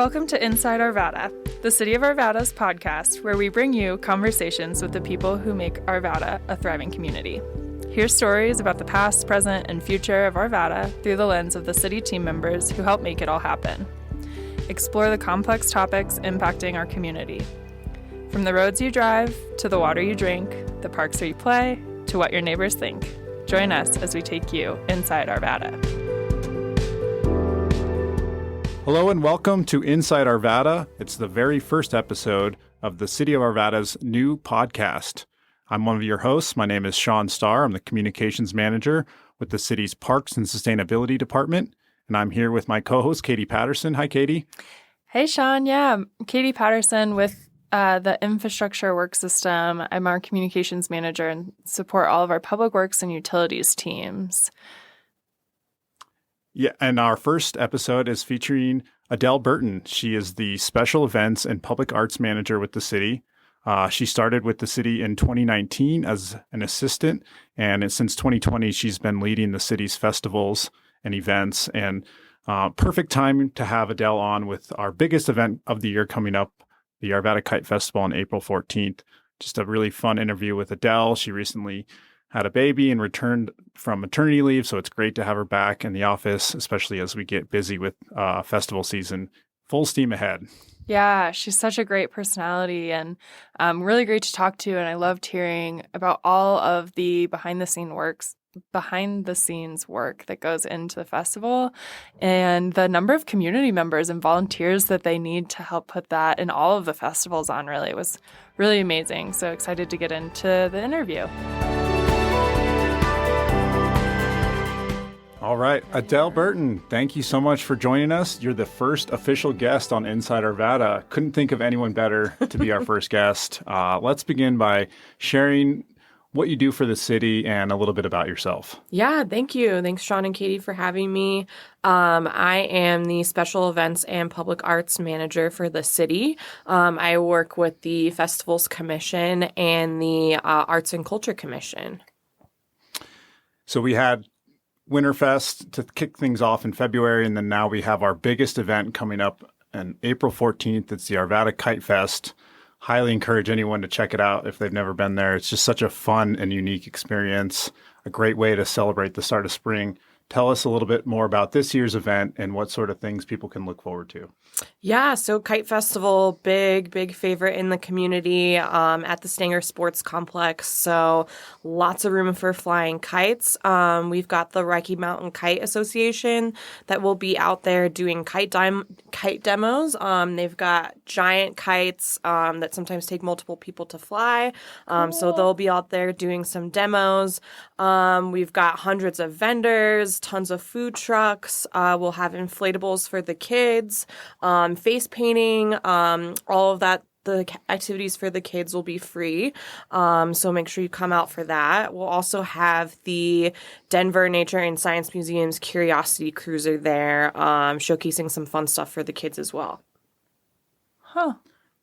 Welcome to Inside Arvada, the City of Arvada's podcast, where we bring you conversations with the people who make Arvada a thriving community. Hear stories about the past, present, and future of Arvada through the lens of the city team members who help make it all happen. Explore the complex topics impacting our community. From the roads you drive, to the water you drink, the parks where you play, to what your neighbors think. Join us as we take you inside Arvada. Hello and welcome to Inside Arvada. It's the very first episode of the City of Arvada's new podcast. I'm one of your hosts. My name is Sean Starr. I'm the Communications Manager with the city's Parks and Sustainability Department. And I'm here with my co-host, Katie Patterson. Hi, Katie. Hey, Sean. Yeah, I'm Katie Patterson with the Infrastructure Work System. I'm our Communications Manager and support all of our public works and utilities teams. Yeah, and our first episode is featuring Adelle Burton. She is the Special Events and Public Arts Manager with the city. She started with the city in 2019 as an assistant, and since 2020, she's been leading the city's festivals and events. And perfect time to have Adelle on with our biggest event of the year coming up, the Arvada Kite Festival on April 14th. Just a really fun interview with Adelle. She recently had a baby and returned from maternity leave, so it's great to have her back in the office, especially as we get busy with festival season. Full steam ahead. Yeah, she's such a great personality and really great to talk to, and I loved hearing about all of the behind the scenes work that goes into the festival and the number of community members and volunteers that they need to help put that in all of the festivals on. Really, it was really amazing. So excited to get into the interview. All right, Adelle Burton, thank you so much for joining us. You're the first official guest on Inside Arvada. Couldn't think of anyone better to be our first guest. Let's begin by sharing what you do for the city and a little bit about yourself. Yeah, thank you. Thanks, Sean and Katie, for having me. I am the Special Events and Public Arts Manager for the city. I work with the Festivals Commission and the Arts and Culture Commission. So we had Winterfest to kick things off in February, and then now we have our biggest event coming up on April 14th. It's the Arvada Kite Fest. Highly encourage anyone to check it out if they've never been there. It's just such a fun and unique experience, a great way to celebrate the start of spring. Tell us a little bit more about this year's event and what sort of things people can look forward to. Yeah, so Kite Festival, big favorite in the community at the Stenger Sports Complex. So lots of room for flying kites. We've got the Rocky Mountain Kite Association that will be out there doing kite demos. They've got giant kites that sometimes take multiple people to fly. Cool. So they'll be out there doing some demos. We've got hundreds of vendors, tons of food trucks. We'll have inflatables for the kids, face painting, all of that. The activities for the kids will be free. So make sure you come out for that. We'll also have the Denver Nature and Science Museum's Curiosity Cruiser there, showcasing some fun stuff for the kids as well. Huh.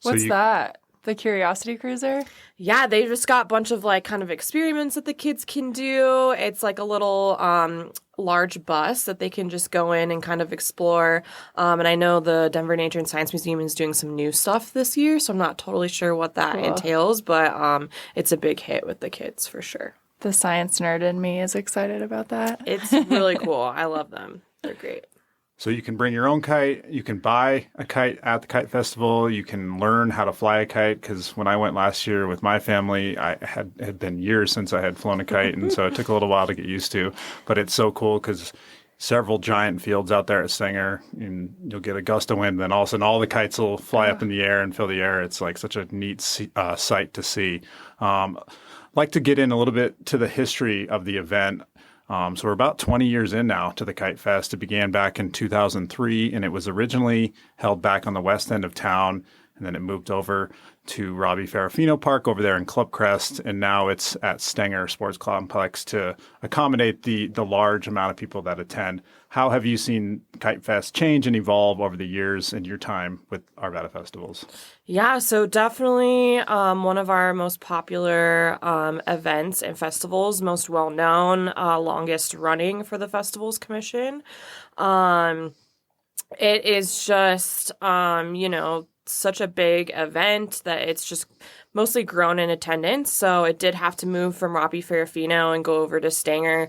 What's that? The Curiosity Cruiser? Yeah, they just got a bunch of kind of experiments that the kids can do. It's like a little large bus that they can just go in and kind of explore. And I know the Denver Nature and Science Museum is doing some new stuff this year, so I'm not totally sure what that entails, but it's a big hit with the kids for sure. The science nerd in me is excited about that. It's really cool. I love them. They're great. So you can bring your own kite, you can buy a kite at the Kite Festival, you can learn how to fly a kite, because when I went last year with my family, it had been years since I had flown a kite, and so it took a little while to get used to. But it's so cool because several giant fields out there at Stenger, and you'll get a gust of wind, and then all of a sudden all the kites will fly up in the air and fill the air. It's like such a neat sight to see. I'd like to get in a little bit to the history of the event. So we're about 20 years in now to the Kite Fest. It began back in 2003, and it was originally held back on the west end of town, and then it moved over to Robbie Ferrofino Park over there in Club Crest, and now it's at Stenger Sports Complex to accommodate the large amount of people that attend. How have you seen Kite Fest change and evolve over the years in your time with Arvada festivals? Yeah, so definitely one of our most popular events and festivals, most well-known, longest running for the Festivals Commission. It is just, such a big event that it's just mostly grown in attendance. So it did have to move from Robbie Ferrofino and go over to Stenger.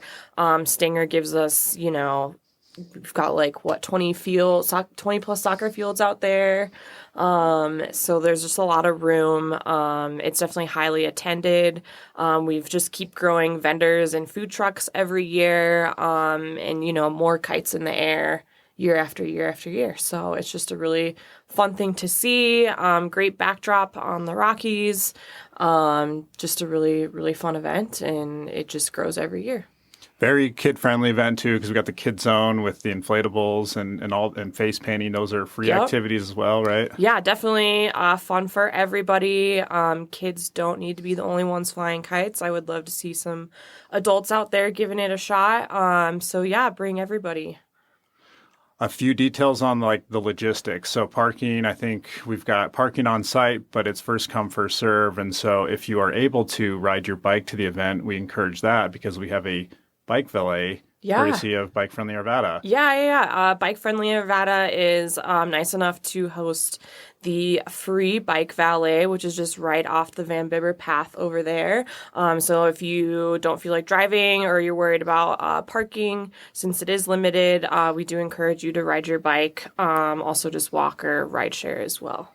Stenger gives us, we've got 20 plus soccer fields out there. So there's just a lot of room. It's definitely highly attended. We've just keep growing vendors and food trucks every year. And more kites in the air year after year after year. So it's just a really fun thing to see. Great backdrop on the Rockies. Just a really, really fun event, and it just grows every year. Very kid-friendly event too, because we got the kid zone with the inflatables and face painting. Those are free activities as well, right? Yeah, definitely fun for everybody. Kids don't need to be the only ones flying kites. I would love to see some adults out there giving it a shot. So yeah, bring everybody. A few details on the logistics. So parking, I think we've got parking on site, but it's first come, first serve. And so if you are able to ride your bike to the event, we encourage that because we have a bike valet courtesy of Bike Friendly Arvada. Yeah. Bike Friendly Arvada is nice enough to host the free bike valet, which is just right off the Van Bibber path over there. So if you don't feel like driving or you're worried about parking, since it is limited, we do encourage you to ride your bike. Also just walk or ride share as well.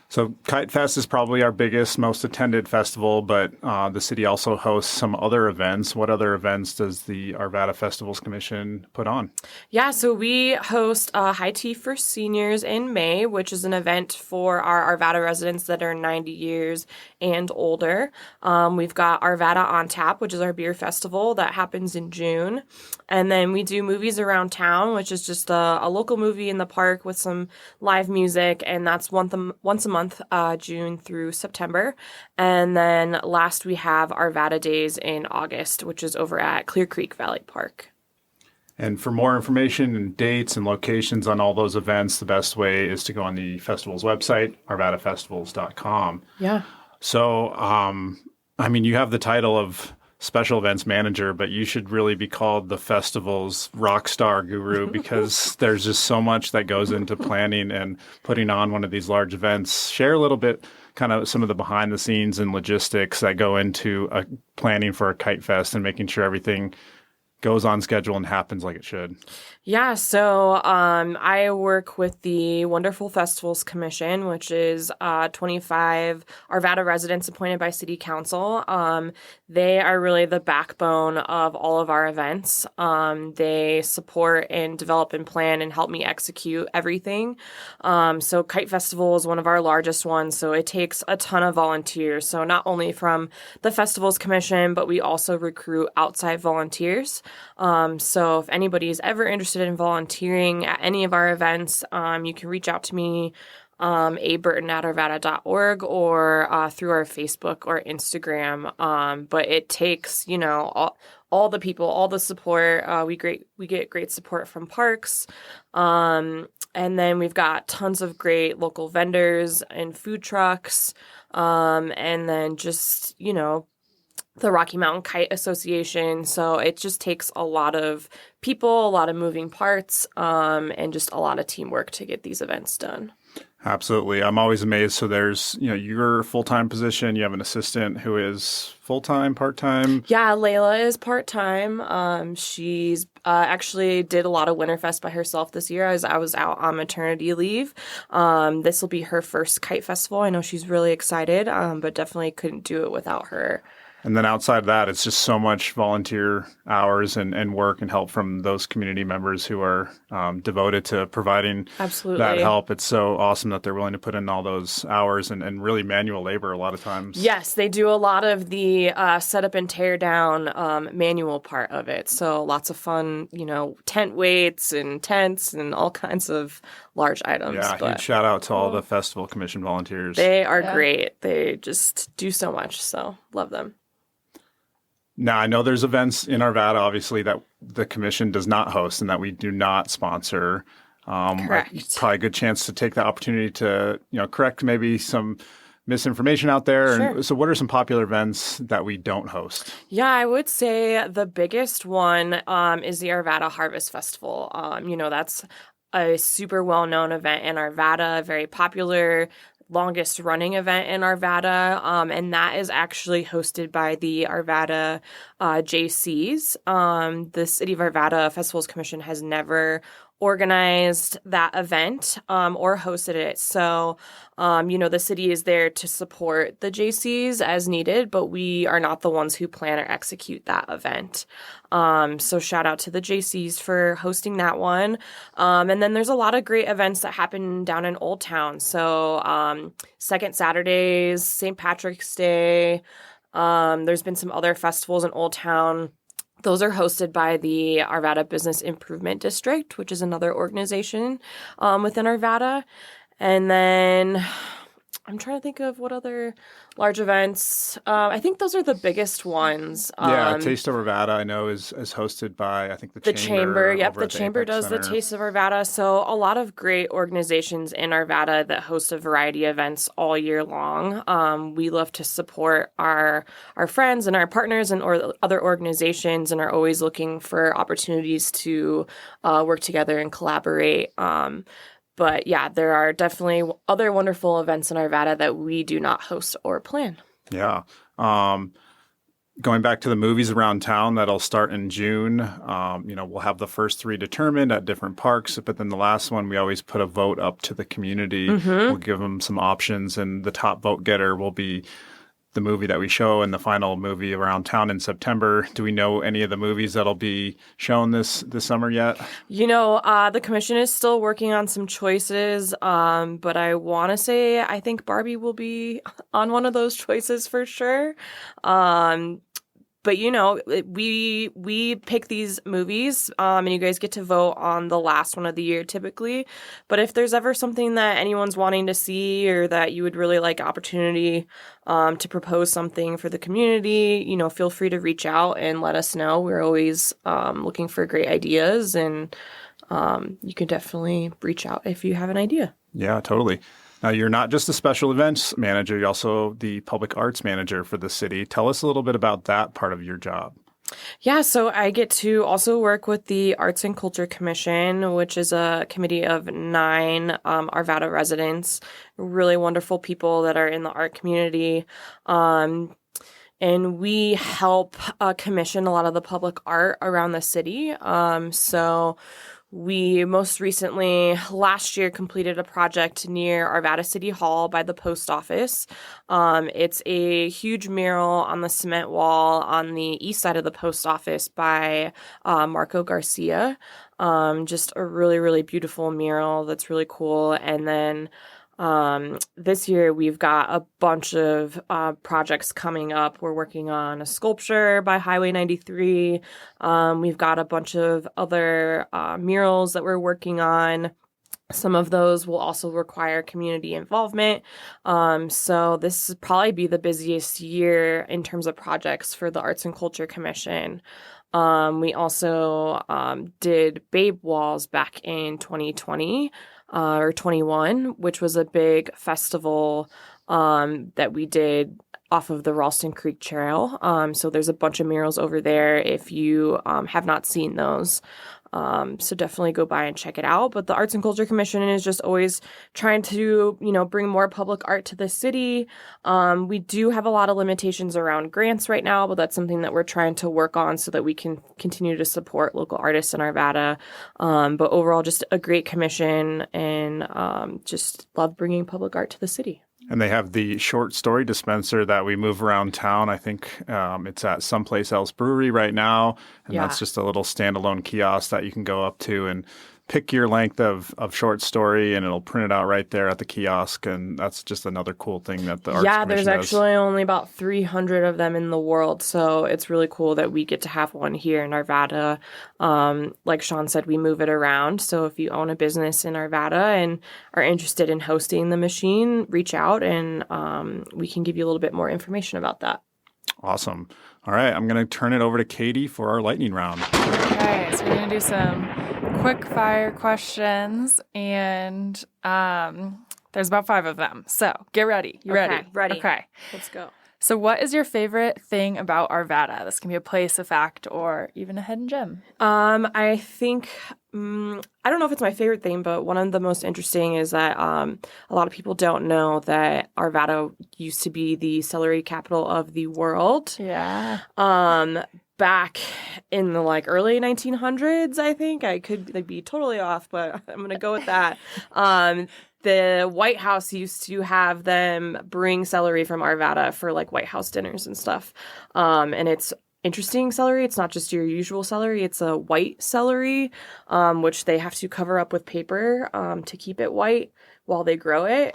So Kite Fest is probably our biggest, most attended festival, but the city also hosts some other events. What other events does the Arvada Festivals Commission put on? Yeah, so we host High Tea for Seniors in May, which is an event for our Arvada residents that are 90 years and older. We've got Arvada on Tap, which is our beer festival that happens in June. And then we do Movies Around Town, which is just a local movie in the park with some live music, and that's once a month. June through September. And then last we have Arvada Days in August, which is over at Clear Creek Valley Park. And for more information and dates and locations on all those events, the best way is to go on the festival's website, arvadafestivals.com. Yeah. So, you have the title of special events manager, but you should really be called the festival's rock star guru because there's just so much that goes into planning and putting on one of these large events. Share a little bit, kind of some of the behind the scenes and logistics that go into planning for a Kite Fest and making sure everything goes on schedule and happens like it should. Yeah, so I work with the Wonderful Festivals Commission, which is 25 Arvada residents appointed by City Council. They are really the backbone of all of our events. They support and develop and plan and help me execute everything. So Kite Festival is one of our largest ones, so it takes a ton of volunteers. So not only from the Festivals Commission, but we also recruit outside volunteers. So if anybody is ever interested in volunteering at any of our events, you can reach out to me, burton@arvada.org, or through our Facebook or Instagram. But it takes, all the people, all the support. We get great support from parks. And then we've got tons of great local vendors and food trucks. And then just, the Rocky Mountain Kite Association. So it just takes a lot of people, a lot of moving parts, and just a lot of teamwork to get these events done. Absolutely. I'm always amazed. So there's, your full-time position. You have an assistant who is full-time, part-time? Yeah, Layla is part-time. She's actually did a lot of Winterfest by herself this year as I was out on maternity leave. This will be her first Kite Festival. I know she's really excited, but definitely couldn't do it without her. And then outside of that, it's just so much volunteer hours and work and help from those community members who are devoted to providing that help. It's so awesome that they're willing to put in all those hours and really manual labor a lot of times. Yes, they do a lot of the setup and tear down manual part of it. So lots of fun, tent weights and tents and all kinds of large items. Yeah, huge shout out to all the Festival Commission volunteers. They are great. They just do so much. So love them. Now, I know there's events in Arvada, obviously, that the commission does not host and that we do not sponsor. Correct. Probably a good chance to take the opportunity to, correct maybe some misinformation out there. Sure. And so what are some popular events that we don't host? Yeah, I would say the biggest one is the Arvada Harvest Festival. That's a super well-known event in Arvada, very popular, longest running event in Arvada, and that is actually hosted by the Arvada JCs. The City of Arvada Festivals Commission has never organized that event or hosted it. So, the city is there to support the JCs as needed, but we are not the ones who plan or execute that event. So shout out to the JCs for hosting that one. And then there's a lot of great events that happen down in Old Town. So Second Saturdays, St. Patrick's Day. There's been some other festivals in Old Town. Those are hosted by the Arvada Business Improvement District, which is another organization within Arvada. And then I'm trying to think of what other large events. I think those are the biggest ones. Taste of Arvada, I know, is hosted by, I think, the Chamber. Yep, the at Chamber Apex does Center. the Taste of Arvada. So a lot of great organizations in Arvada that host a variety of events all year long. We love to support our friends and our partners and or other organizations, and are always looking for opportunities to work together and collaborate. But yeah, there are definitely other wonderful events in Arvada that we do not host or plan. Yeah. Going back to the movies around town, that'll start in June. We'll have the first 3 determined at different parks, but then the last one, we always put a vote up to the community. We'll give them some options, and the top vote getter will be the movie that we show and the final movie around town in September. Do we know any of the movies that'll be shown this summer yet? The commission is still working on some choices, but I want to say I think Barbie will be on one of those choices for sure. But we pick these movies, and you guys get to vote on the last one of the year typically. But if there's ever something that anyone's wanting to see, or that you would really like opportunity to propose something for the community, feel free to reach out and let us know. We're always looking for great ideas, and you can definitely reach out if you have an idea. Yeah, totally. Now, you're not just a special events manager, you're also the public arts manager for the city. Tell us a little bit about that part of your job. Yeah, so I get to also work with the Arts and Culture Commission, which is a committee of 9 Arvada residents, really wonderful people that are in the art community. And we help commission a lot of the public art around the city. So we most recently, last year, completed a project near Arvada City Hall by the post office. It's a huge mural on the cement wall on the east side of the post office by Marco Garcia. Just a really, really beautiful mural that's really cool. And then this year we've got a bunch of projects coming up. We're working on a sculpture by Highway 93. We've got a bunch of other murals that we're working on. Some of those will also require community involvement. So this will probably be the busiest year in terms of projects for the Arts and Culture Commission. We also did Babe Walls back in 2020. Or 21, which was a big festival that we did off of the Ralston Creek Trail. So there's a bunch of murals over there if you have not seen those. So definitely go by and check it out. But the Arts and Culture Commission is just always trying to, bring more public art to the city. We do have a lot of limitations around grants right now, but that's something that we're trying to work on so that we can continue to support local artists in Arvada. But overall, just a great commission, and just love bringing public art to the city. And they have the short story dispenser that we move around town. I think it's at Someplace Else Brewery right now. And that's just a little standalone kiosk that you can go up to and pick your length of short story, and it'll print it out right there at the kiosk. And that's just another cool thing that the Arts Commission there's does. Actually only about 300 of them in the world. So it's really cool that we get to have one here in Arvada. Like Sean said, we move it around. So if you own a business in Arvada and are interested in hosting the machine, reach out, and we can give you a little bit more information about that. Awesome. All right, I'm going to turn it over to Katie for our lightning round. Okay, so we're going to do some quick fire questions, and there's about 5 of them. So get ready. You ready? Ready. Okay. Let's go. So what is your favorite thing about Arvada? This can be a place, a fact, or even a hidden gem. I think I don't know if it's my favorite thing, but one of the most interesting is that a lot of people don't know that Arvada used to be the celery capital of the world. Yeah. Back in the early 1900s, I think. I could be totally off, but I'm going to go with that. The White House used to have them bring celery from Arvada for White House dinners and stuff. And it's interesting celery. It's not just your usual celery. It's a white celery, which they have to cover up with paper to keep it white while they grow it.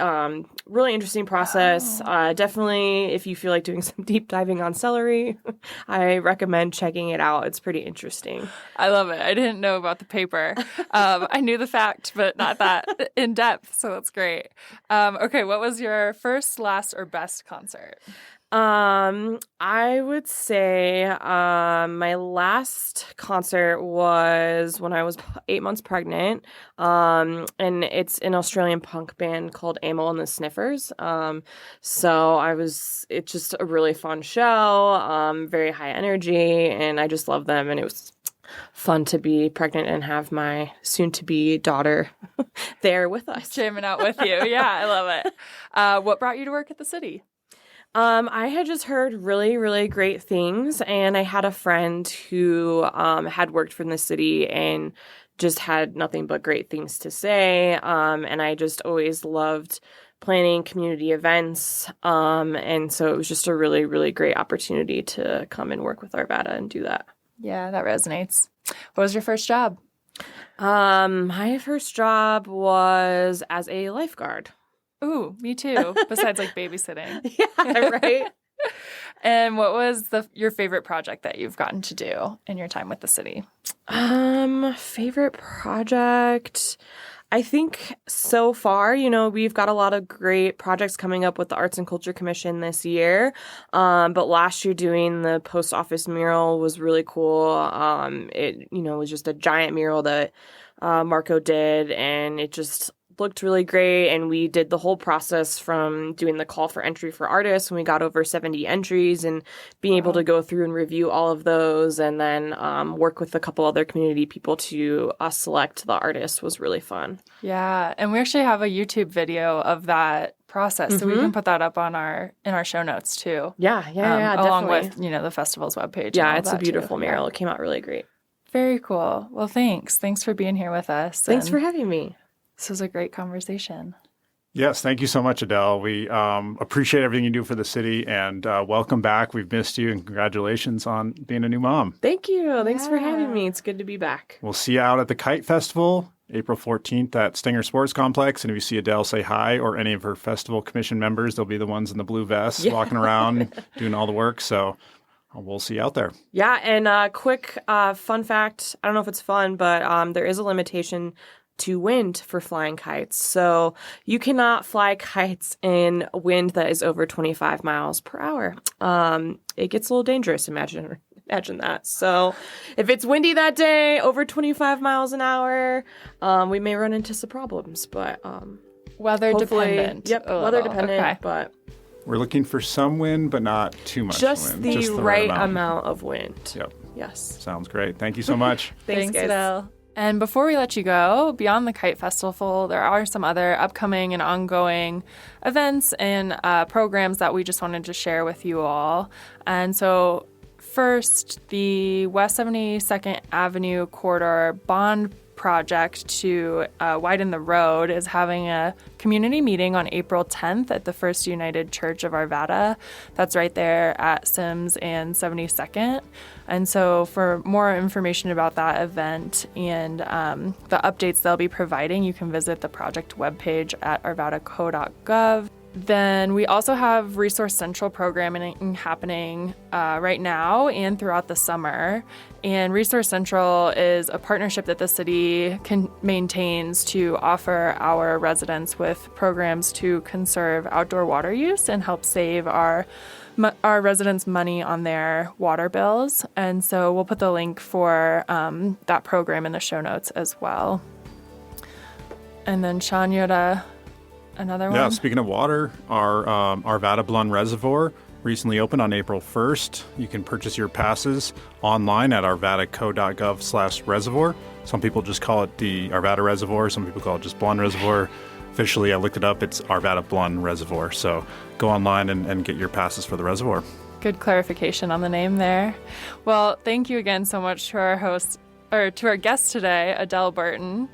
Really interesting process. Definitely, if you feel like doing some deep diving on celery, I recommend checking it out. It's pretty interesting. I love it. I didn't know about the paper. I knew the fact, but not that in depth. So that's great. Okay, what was your first, last, or best concert? I would say my last concert was when I was 8 months pregnant. And it's an Australian punk band called Amel and the Sniffers. It's just a really fun show, very high energy, and I just love them. And it was fun to be pregnant and have my soon-to-be daughter there with us. Jamming out with you. Yeah, I love it. What brought you to work at the city? I had just heard really, really great things, and I had a friend who had worked for the city and just had nothing but great things to say. And I just always loved planning community events. And so it was just a really, really great opportunity to come and work with Arvada and do that. Yeah, that resonates. What was your first job? My first job was as a lifeguard. Ooh, me too. Besides babysitting. Yeah, right. And what was your favorite project that you've gotten to do in your time with the city? Favorite project. I think so far, we've got a lot of great projects coming up with the Arts and Culture Commission this year. But last year doing the post office mural was really cool. It was just a giant mural that Marco did, and it just looked really great. And we did the whole process from doing the call for entry for artists, and we got over 70 entries, and being able to go through and review all of those, and then work with a couple other community people to select the artist was really fun. Yeah, and we actually have a YouTube video of that process, so we can put that up in our show notes too. Yeah, along definitely. with the festival's webpage. Yeah, it's a beautiful mural. It came out really great. Very cool. Well, thanks for being here with us. Thanks for having me. This was a great conversation. Yes, thank you so much, Adele. We appreciate everything you do for the city, and welcome back. We've missed you, and congratulations on being a new mom. Thank you. Thanks for having me. It's good to be back. We'll see you out at the Kite Festival, April 14th at Stenger Sports Complex. And if you see Adele, say hi, or any of her festival commission members. They'll be the ones in the blue vests walking around doing all the work. So we'll see you out there. Yeah, and quick fun fact. I don't know if it's fun, but there is a limitation to wind for flying kites. So you cannot fly kites in wind that is over 25 miles per hour. It gets a little dangerous, imagine that. So if it's windy that day, over 25 miles an hour, we may run into some problems, but weather dependent. Yep, weather dependent, okay. But we're looking for some wind, but not too much just wind. Just the right amount of wind. Yep. Yes. Sounds great. Thank you so much. Thanks, guys. Adele. And before we let you go, beyond the Kite Festival, there are some other upcoming and ongoing events and programs that we just wanted to share with you all. And so first, the West 72nd Avenue Corridor Bond Project to widen the road is having a community meeting on April 10th at the First United Church of Arvada. That's right there at Sims and 72nd. And so for more information about that event and the updates they'll be providing, you can visit the project webpage at arvadaco.gov. Then we also have Resource Central programming happening right now and throughout the summer. And Resource Central is a partnership that the city maintains to offer our residents with programs to conserve outdoor water use and help save our residents money on their water bills. And so we'll put the link for that program in the show notes as well. And then Sean, you had another one? Yeah, speaking of water, our Arvada Blund Reservoir recently opened on April 1st. You can purchase your passes online at arvadaco.gov/reservoir. Some people just call it the Arvada Reservoir. Some people call it just Blund Reservoir. Officially, I looked it up. It's Arvada Blund Reservoir. So go online and get your passes for the reservoir. Good clarification on the name there. Well, thank you again so much to our host, or to our guest today, Adelle Burton.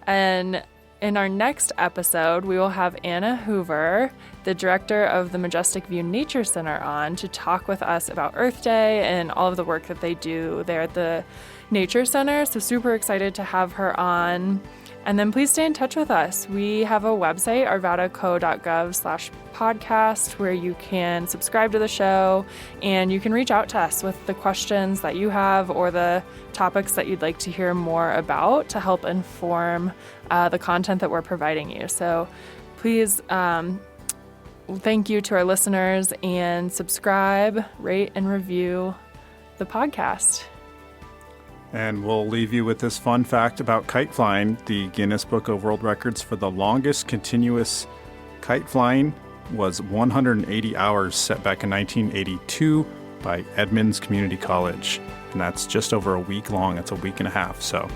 And in our next episode, we will have Anna Hoover, the director of the Majestic View Nature Center, on to talk with us about Earth Day and all of the work that they do there at the Nature Center. So super excited to have her on. And then please stay in touch with us. We have a website, arvadaco.gov/podcast, where you can subscribe to the show and you can reach out to us with the questions that you have or the topics that you'd like to hear more about to help inform the content that we're providing you. So please, thank you to our listeners, and subscribe, rate, and review the podcast. And we'll leave you with this fun fact about kite flying. The Guinness Book of World Records for the longest continuous kite flying was 180 hours, set back in 1982 by Edmonds Community College. And that's just over a week long. It's a week and a half. So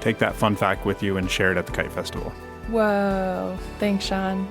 take that fun fact with you and share it at the Kite Festival. Whoa. Thanks, Sean.